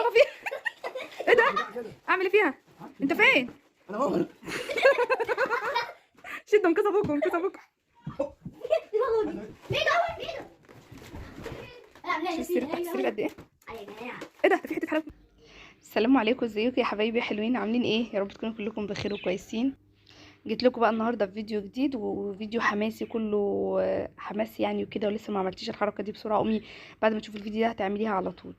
بابا فيها. ايه ده؟ اعمل ايه فيها؟ انت فين؟ انا هو شدوا انقذ ابوكم، انقذ ابوكم. السرير قد ايه؟ ايه ده؟ في حته حلاوه. السلام عليكم، ازيكم يا حبايبي حلوين؟ عاملين ايه؟ يا رب تكونوا كلكم بخير وكويسين. جيت لكم بقى النهارده بفيديو جديد، وفيديو حماسي كله حماس يعني وكده، ولسه ما عملتيش الحركه دي بسرعه. امي بعد ما تشوفوا الفيديو ده هتعمليها على طول.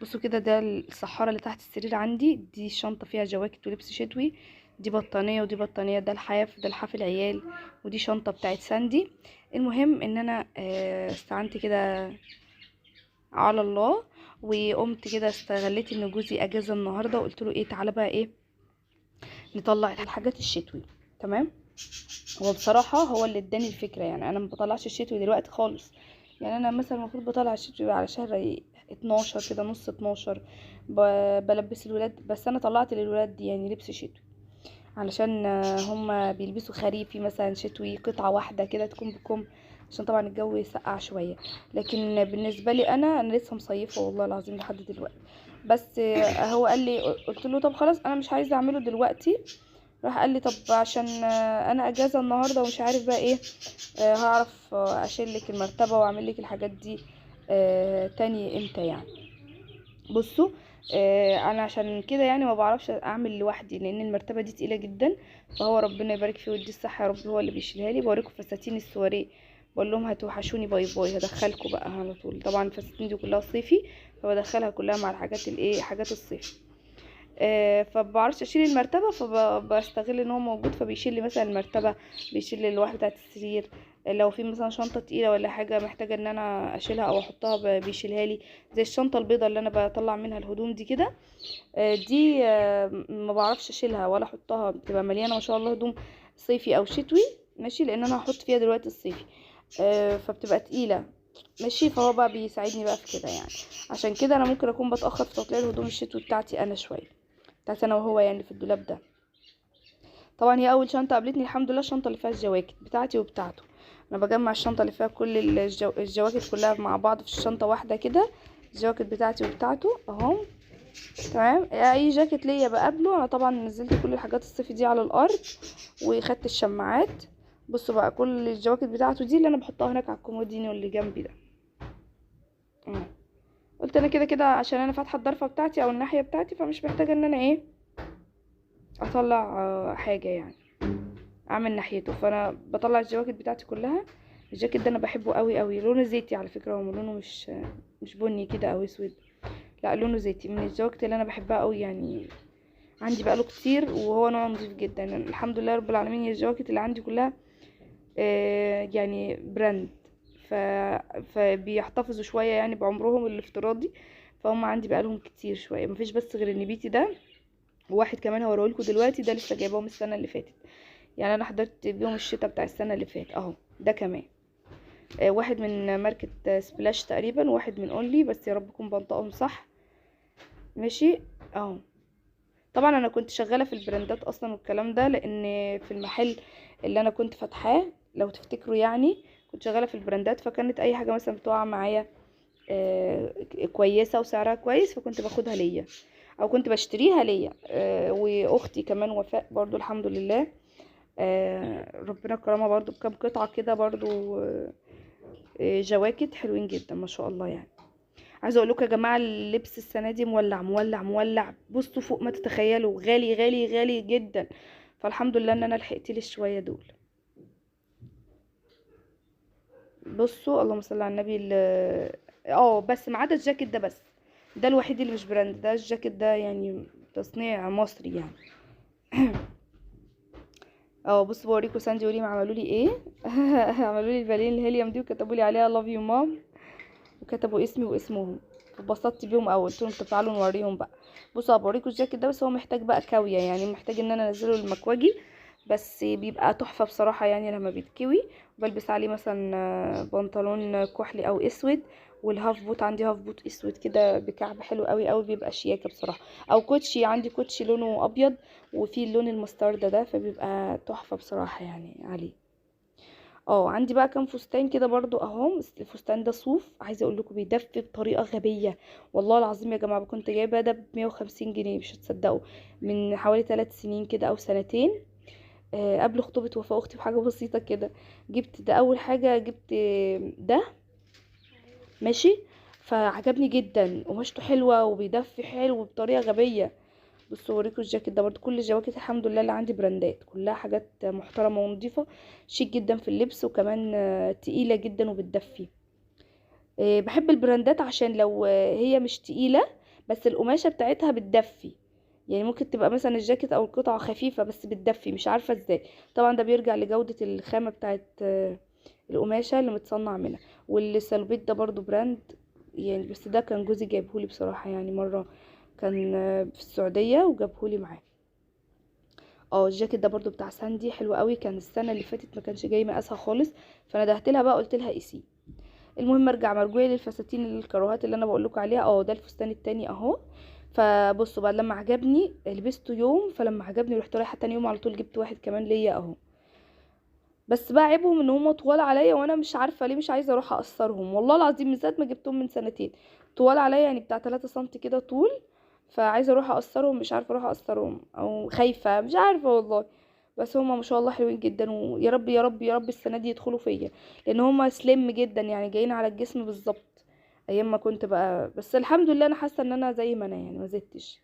بصوا كده، ده الصحاره اللي تحت السرير عندي، دي شنطه فيها جواكت ولبس شتوي، دي بطانيه ودي بطانيه، ده الحاف، ده لحاف العيال، ودي شنطه بتاعت ساندي. المهم ان انا استعنت كده على الله، وقمت كده استغليت ان جوزي اجازه النهارده، وقلت له ايه، تعالى بقى ايه نطلع الحاجات الشتوي. تمام. هو بصراحه هو اللي اداني الفكره، يعني انا ما بطلعش الشتوي دلوقتي خالص. يعني انا مثلا المفروض بطلع الشتوي على شهر 12 كده، نص 12 بلبس الولاد، بس انا طلعت للولاد دي يعني لبس شتوي علشان هم بيلبسوا خريفي مثلا، شتوي قطعه واحده كده تكون بكم، عشان طبعا الجو يسقع شويه. لكن بالنسبه لي انا لسه مصيفه والله العظيم لحد دلوقتي. بس هو قال لي، قلت له طب خلاص انا مش عايزه اعمله دلوقتي. راح قال لي طب عشان انا اجازه النهارده ومش عارف بقى ايه، هعرف اشيل لك المرتبه واعمل لك الحاجات دي تاني امتى يعني. بصوا، انا عشان كده يعني ما بعرفش اعمل لوحدي، لان المرتبه دي تقيله جدا. فهو ربنا يبارك فيه ويديه الصحه يا رب، هو اللي بيشيلها لي. بوريكم فساتين السواريه، بقول لهم هتوحشوني، باي باي، هدخلكم بقى على طول. طبعا الفساتين دي كلها صيفي، فبدخلها كلها مع الحاجات الايه، حاجات الصيف. فبعرفش اشيل المرتبه، فبستغل ان هو موجود، فبيشيل لي مثلا المرتبه، بيشيل لي الواحده بتاعه السرير. لو في مثلا شنطه تقيله ولا حاجه محتاجه ان انا اشيلها او احطها بيشيلها لي. زي الشنطه البيضه اللي انا بطلع منها الهدوم دي كده، دي ما بعرفش اشيلها ولا احطها، بتبقى مليانه ما شاء الله هدوم صيفي او شتوي. ماشي، لان انا هحط فيها دلوقتي الصيفي، فبتبقى تقيله. ماشي، فهو بقى بيساعدني بقى في كده يعني. عشان كده انا ممكن اكون بتاخر في تطليع الهدوم الشتوي بتاعتي انا شويه، بتاعت انا وهو يعني في الدولاب ده. طبعا هي اول شنطه قابلتني الحمد لله، الشنطه اللي فيها الجواكت بتاعتي وبتاعته. انا بجمع الشنطه اللي فيها كل الجواكت كلها مع بعض في شنطه واحده كده، الجواكت بتاعتي وبتاعته اهو. تمام. اي جاكيت ليا بقابله انا طبعا نزلت كل الحاجات الصيفي دي على الارض، وخدت الشماعات. بصوا بقى، كل الجواكت بتاعته دي اللي انا بحطها هناك على الكومودينو اللي جنبي ده. قلت انا كده كده عشان انا فاتحه الضرفه بتاعتي او الناحيه بتاعتي، فمش محتاجه ان انا ايه اطلع حاجه يعني اعمل ناحيته. فانا بطلع الجواكت بتاعتي كلها. الجاكيت ده انا بحبه قوي قوي، لونه زيتي على فكره، هو لونه مش بني كده او اسود، لا لونه زيتي، من الجواكت اللي انا بحبها قوي يعني. عندي بقاله كتير وهو نوع نظيف جدا الحمد لله رب العالمين. هي الجواكت اللي عندي كلها يعني براند، ف... فبيحتفظوا شويه يعني بعمرهم الافتراضي. فهم عندي بقالهم كتير شويه، مفيش بس غير النبيتي ده، وواحد كمان هوريهولكوا دلوقتي، ده لسه جايباهم السنه اللي فاتت، يعني انا حضرت بيهم الشتاء بتاع السنه اللي فاتت اهو. ده كمان واحد من ماركه سبلاش تقريبا، وواحد من اونلي، بس يا رب اكون بنطقهم صح. ماشي اهو. طبعا انا كنت شغاله في البراندات اصلا والكلام ده، لان في المحل اللي انا كنت فاتحاه لو تفتكروا يعني، كنت شغاله في البراندات، فكانت اي حاجه مثلا بتقع معايا كويسه وسعرها كويس، فكنت باخدها ليا او كنت بشتريها ليا. واختي كمان وفاء برضو الحمد لله، ربنا كرمها برضو بكام قطعه كده برضو، جواكت حلوين جدا ما شاء الله يعني. عايزه اقول لكم يا جماعه، اللبس السنه دي مولع مولع مولع، بصوا فوق ما تتخيلوا، غالي غالي غالي جدا. فالحمد لله ان انا لحقت لي شويه دول. بصوا اللهم صل على النبي، بس ما عدا الجاكيت ده بس، ده الوحيد اللي مش براند، ده الجاكيت ده يعني تصنيع مصري يعني. بصوا بوريكم ساندي وريم عملوا لي ايه. عملوا لي البالين الهيليوم دي، وكتبوا لي عليها لاف يو مام، وكتبوا اسمي واسمهم، فبسطت بيهم اول. قلت لهم طب تعالوا نوريهم بقى. بصوا هبوريكم الجاكيت ده، بس هو محتاج بقى كاويه، يعني محتاج ان انا انزله المكواجي، بس بيبقى تحفه بصراحه يعني لما بيتكوي. بلبس عليه مثلا بنطلون كحلي او اسود، والهاف بوت عندي هاف بوت اسود كده بكعب حلو قوي قوي، بيبقى شياكه بصراحه. او كوتشي، عندي كوتشي لونه ابيض وفيه اللون المستردة ده، فبيبقى تحفه بصراحه يعني عليه. عندي بقى كام فستان كده برضو اهو. الفستان ده صوف، عايزه اقول لكم بيدفي بطريقه غبيه والله العظيم يا جماعه. كنت جايبه ده ب150 جنيه، مش هتصدقوا، من حوالي 3 سنين كده او سنتين، قبل خطوبه وفاء اختي بحاجه بسيطه كده. جبت ده اول حاجه، جبت ده ماشي، فعجبني جدا، قماشته حلوه وبيدفي حلو بطريقه غبيه. بصوا اوريكم الجاكيت ده برضو. كل الجواكت الحمد لله اللي عندي براندات، كلها حاجات محترمه ونظيفه، شيك جدا في اللبس، وكمان تقيله جدا وبتدفي. بحب البراندات عشان لو هي مش تقيله بس القماشه بتاعتها بتدفي. يعني ممكن تبقى مثلا الجاكيت او القطعه خفيفه بس بتدفي، مش عارفه ازاي. طبعا ده بيرجع لجوده الخامه بتاعت القماشه اللي متصنع منها. والسلوبيت ده برضو براند يعني، بس ده كان جوزي جايبهولي بصراحه، يعني مره كان في السعوديه وجابهولي معاه. الجاكيت ده برضو بتاع ساندي، حلو قوي، كان السنه اللي فاتت ما كانش جاي مقاسها خالص، فانا دهت لها بقى قلت لها قيسيه. المهم ارجع مرجوعي للفساتين الكروهات اللي انا بقول لكم عليها. ده الفستان التاني اهو. فبصوا بقى، لما عجبني لبسته يوم، فلما عجبني رحت رايحه تاني يوم على طول جبت واحد كمان ليا اهو. بس بقى عيبهم ان هم طوال عليا، وانا مش عارفه ليه مش عايزه اروح اقصرهم، والله العظيم من ساعه ما جبتهم من سنتين طوال عليا، يعني بتاع 3 سم كده طول. فعايزه اروح اقصرهم، مش عارفه اروح اقصرهم او خايفه، مش عارفه والله. بس هما ما شاء الله حلوين جدا، ويا رب يا رب يا رب السنه دي يدخلوا فيا، لان هما سليم جدا يعني، جايين على الجسم بالظبط. ايام ما كنت بقى، بس الحمد لله انا حاسه ان انا زي ما انا يعني، ما زدتش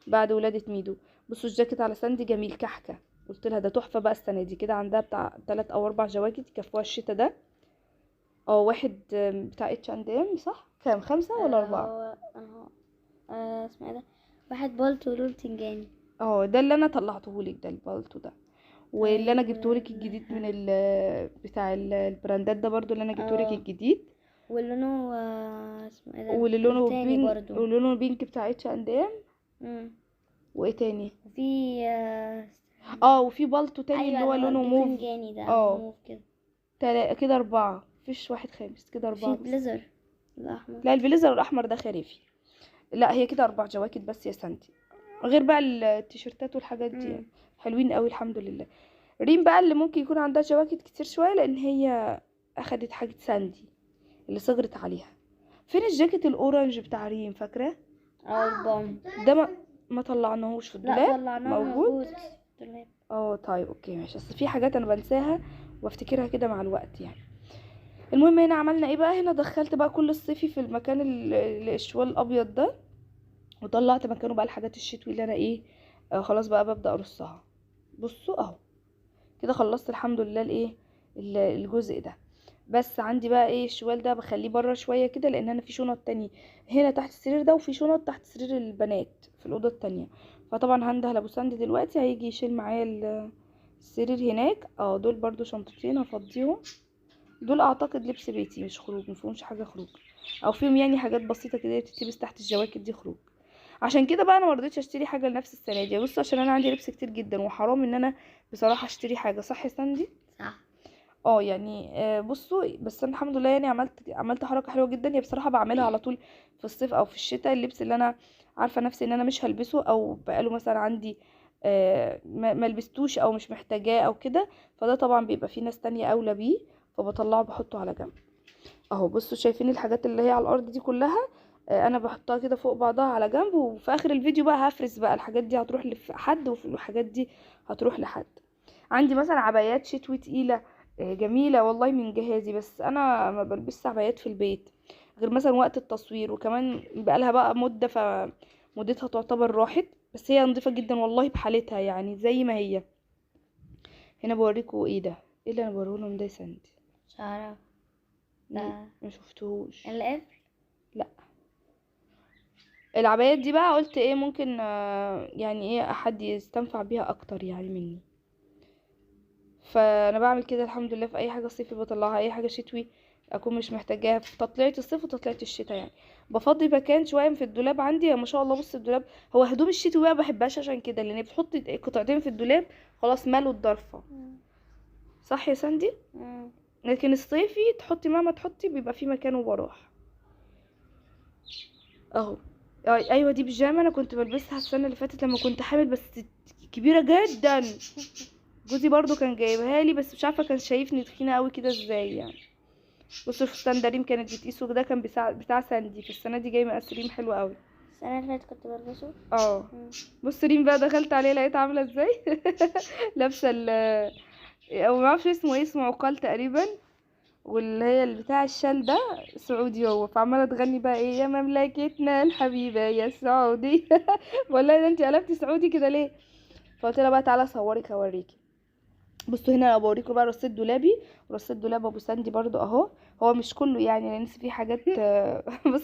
بعد ولاده ميدو. بصوا الجاكيت على ساندي جميل كحكه، قلت لها ده تحفه بقى السنه دي. كده عندها بتاع 3 أو 4 جواكت يكفوها الشتا ده. واحد بتاع H&M صح، كام 5 ولا 4؟ هو اسمه ايه ده، واحد بولت ولول تنجاني. ده اللي انا طلعتهولك، ده البالتو ده. واللي انا طيب جبتهولك الجديد من بتاع البراندات ده برضو، اللي انا جبتهولك الجديد. ولونه اسمه ايه ده، واللي لونه التاني بينك، برضو. ولونه بينك بتاع H&M. مم. وايه تاني؟ وفي وفي بالتو تاني اللي ايوه هو اللي هو لونه موف. البتنجاني ده او اه موف كده. كده 4، مفيش واحد خامس، كده 4 في بس. بليزر الاحمر. لا البليزر الاحمر ده خريفي. لا هي كده 4 جواكت بس يا سنتي، غير بقى التيشيرتات والحاجات دي يعني. حلوين قوي الحمد لله. ريم بقى اللي ممكن يكون عندها جواكت كتير شويه، لان هي اخدت حاجه ساندي اللي صغرت عليها. فين الجاكيت الاورنج بتاع ريم، فاكره؟ البوم ده ما طلعناهوش في لا الدولاب. طلعناه موجود في الدولاب. طيب اوكي ماشي، اصل في حاجات انا بنساها وافتكرها كده مع الوقت يعني. المهم هنا عملنا ايه بقى، هنا دخلت بقى كل الصيفي في المكان الشوال الابيض ده، وطلعت مكانه بقى الحاجات الشتوي اللي انا ايه خلاص بقى ببدأ ارصها. بصوا اهو كده خلصت الحمد لله الايه الجزء ده. بس عندي بقى ايه الشوال ده بخليه بره شويه كده، لان انا في شنط تاني هنا تحت السرير ده، وفي شنط تحت سرير البنات في الاوضه التانية. فطبعا هنده لابو ساندي دلوقتي هيجي يشيل معايا السرير هناك. دول برضو شنطتين هفضيهم. دول اعتقد لبس بيتي مش خروج، مفيهمش حاجه خروج، او فيهم يعني حاجات بسيطه كده تتلبس تحت الجواكت دي خروج. عشان كده بقى انا مرضتش اشتري حاجه لنفسي السنه دي. بصوا عشان انا عندي لبس كتير جدا، وحرام ان انا بصراحه اشتري حاجه، صح يا ساندي؟ صح. يعني بصوا، بس انا الحمد لله يعني عملت حركه حلوه جدا، هي بصراحه بعملها على طول في الصيف او في الشتاء. اللبس اللي انا عارفه نفسي ان انا مش هلبسه، او بقاله مثلا عندي ما لبستوش او مش محتاجاه او كده، فده طبعا بيبقى في ناس تانية اولى بيه، فبطلعه بحطه على جنب اهو. بصوا شايفين الحاجات اللي هي على الارض دي كلها، انا بحطها كده فوق بعضها على جنب، وفي اخر الفيديو بقى هفرز بقى الحاجات دي هتروح لحد، والحاجات دي هتروح لحد. عندي مثلا عبايات شتوي تقيله جميله والله من جهازي، بس انا ما بلبسش عبايات في البيت غير مثلا وقت التصوير، وكمان بقالها بقى مده فمدتها تعتبر راحت، بس هي نظيفه جدا والله بحالتها يعني زي ما هي. هنا بوريكم ايه ده، ايه اللي انا بوريهولهم ده يا سندي؟ مش عارف ده ما شفتهوش. القفل. لا العبايات دي بقى قلت ايه ممكن يعني ايه حد يستنفع بيها اكتر يعني مني، فانا بعمل كده الحمد لله. في اي حاجه صيفي بطلعها، اي حاجه شتوي اكون مش محتاجاها في تطليعه الصيف وتطليعه الشتاء يعني. بفضي مكان شويه في الدولاب عندي ما شاء الله. بص الدولاب، هو هدوم الشتوي بقى بحبهاش عشان كده، لان بتحط قطعتين في الدولاب خلاص مالوا الضرفه، صح يا ساندي؟ لكن الصيفي تحطي مهما تحطي بيبقى في مكانه وراح اهو. ايوه دي بيجامه انا كنت بلبسها السنه اللي فاتت لما كنت حامل، بس كبيره جدا. جوزي برضو كان جايبها لي، بس مش عارفه كان شايفني تخينه قوي كده ازاي يعني. بصوا الفستان ده ريم كانت بتقيسه، ده كان بتاع ساندي، في السنه دي جاي مقاس ريم حلو قوي. السنة اللي فاتت كنت بلبسه. بص ريم بقى دخلت عليه لقيتها عامله ازاي. لابسه او ما اعرفش اسمه ايه، اسمه عقال تقريبا، واللي هي اللي بتاع الشال ده سعودي هو، فعماله تغني بقى ايه يا مملكتنا الحبيبه يا سعودي. والله ده انت قلبتي سعودي كده ليه؟ فقلت لها بقى تعالى صورك اوريكي. بصوا هنا انا بوريكم بقى رصيد دولابي، ورصيد دولاب ابو ساندي برضو اهو. هو مش كله يعني لان في حاجات. بص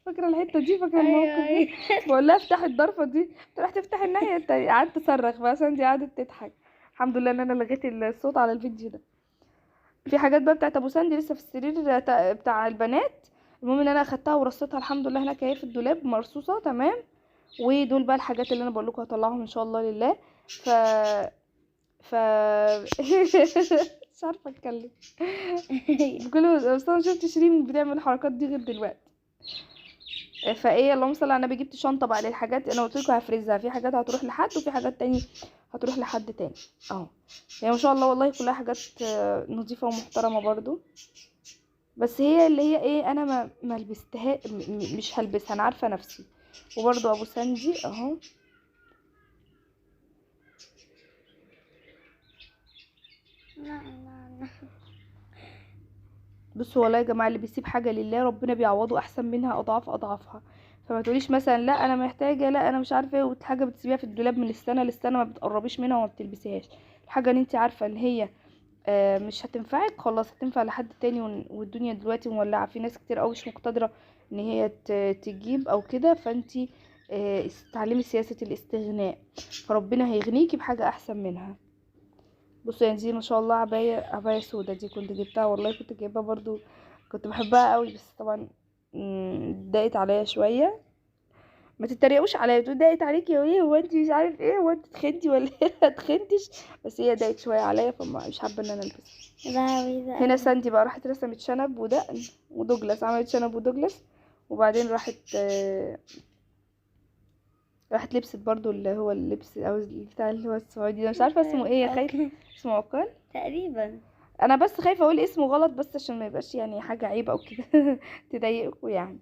فاكره الحته دي، فاكره الموقف ده. بقول لها افتحي الضرفه دي، تروح تفتح الناحيه التانية، قعدت اصرخ بقى ساندي قعدت تضحك. الحمد لله ان انا لغيت الصوت على الفيديو ده. في حاجات بقى بتاعت ابو ساندي لسه في السرير بتاع البنات. المهم ان انا اخدتها ورصيتها الحمد لله هناك اهي في الدولاب مرصوصه تمام. ودول بقى الحاجات اللي انا بقول لكم هطلعهم ان شاء الله لله. ف ف مش عارفه اتكلم. كله بس انا شفت شيرين بتعمل الحركات دي غير دلوقتي. فايه اللهم صل على النبي، جبت شنطه بقى للحاجات انا قلت لكم هفرزها، في حاجات هتروح لحد وفي حاجات تاني هتروح لحد تاني اهو. يعني ما شاء الله والله كلها حاجات نظيفه ومحترمه برضو. بس هي اللي هي ايه انا ما لبستها مش هلبسها، انا عارفه نفسي. وبرضو ابو ساندي اهو. بصوا والله يا جماعه اللي بيسيب حاجه لله ربنا بيعوضه احسن منها اضعاف اضعافها. فما تقوليش مثلا لا انا محتاجه، لا انا مش عارفه ايه، وحاجه بتسيبيها في الدولاب من السنه للسنه ما بتقربيش منها وما بتلبسيهاش. الحاجه اللي انت عارفه ان هي مش هتنفعك خلاص هتنفع لحد تاني. والدنيا دلوقتي مولعه، في ناس كتير قوي مش مقتدره ان هي تجيب او كده، فانتي استعلمي سياسه الاستغناء، فربنا هيغنيكي بحاجه احسن منها. بصوا يعني دي ما شاء الله عباية سودا، دي كنت جبتها والله، كنت جايبها برضو كنت بحبها قوي، بس طبعا ضاقت عليا شويه. ما تتريقوش عليا تقول ضاقت عليكي ايه، هو انت مش عارف ايه، هو انت تخنتي ولا ايه؟ ما تخنتش، بس هي ضاقت شويه عليا فمش حابه ان انا البسها. هنا ساندي بقى راحت رسمت شنب ودقن ودوجلاس، عملت شنب ودوجلاس، وبعدين راحت لبست برضو اللي هو اللبس او بتاع اللي هو السعودي ده، مش عارفه اسمه ايه، خايفه اسمه عقال تقريبا. انا بس خايفه اقول اسمه غلط بس عشان ما يبقاش يعني حاجه عيب او كده. تضايقكم يعني.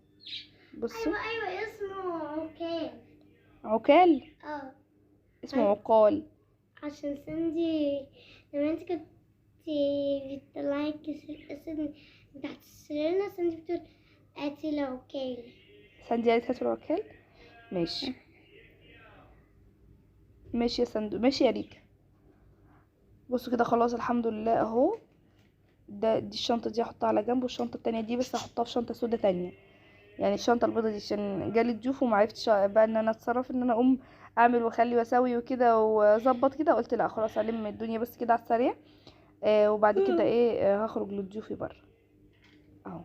بصوا ايوه اسمه عكال. عكال. اسمه عقال. عشان سندي لما انت كنت بتطلعي الاسم بتاعت السريرنا، سندي بتقول هاتي العكال. ساندي قالت هاتوا العكال. ماشي ماشي يا سندو، ماشي يا ريكا. بصوا كده خلاص الحمد لله اهو. دي الشنطه دي هحطها على جنب، والشنطه التانية دي بس هحطها في شنطه سودا تانية. يعني الشنطه البيضه دي عشان جالي ضيوف ومعرفتش بقى ان انا اتصرف ان انا اقوم اعمل واخلي واسوي وكده واظبط كده، قلت لا خلاص الم الدنيا بس كده على السريع. وبعد كده ايه هخرج لضيوفي بره اهو.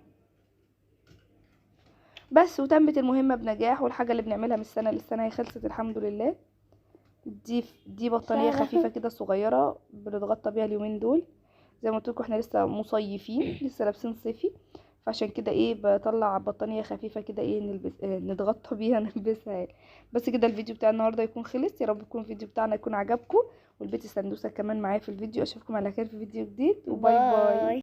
بس وتمت المهمه بنجاح، والحاجه اللي بنعملها من السنه للسنه هي خلصت الحمد لله. دي بطانيه خفيفه كده صغيره بنتغطى بيها اليومين دول. زي ما قلت لكم احنا لسه مصيفين لسه لابسين صيفي، فعشان كده ايه بطلع بطانيه خفيفه كده ايه نلبس نتغطى بيها نلبسها يعني. بس كده الفيديو بتاع النهارده يكون خلص، يا رب يكون الفيديو بتاعنا يكون عجبكم، والبيت سندوسه كمان معايا في الفيديو. اشوفكم على خير في فيديو جديد، وباي باي.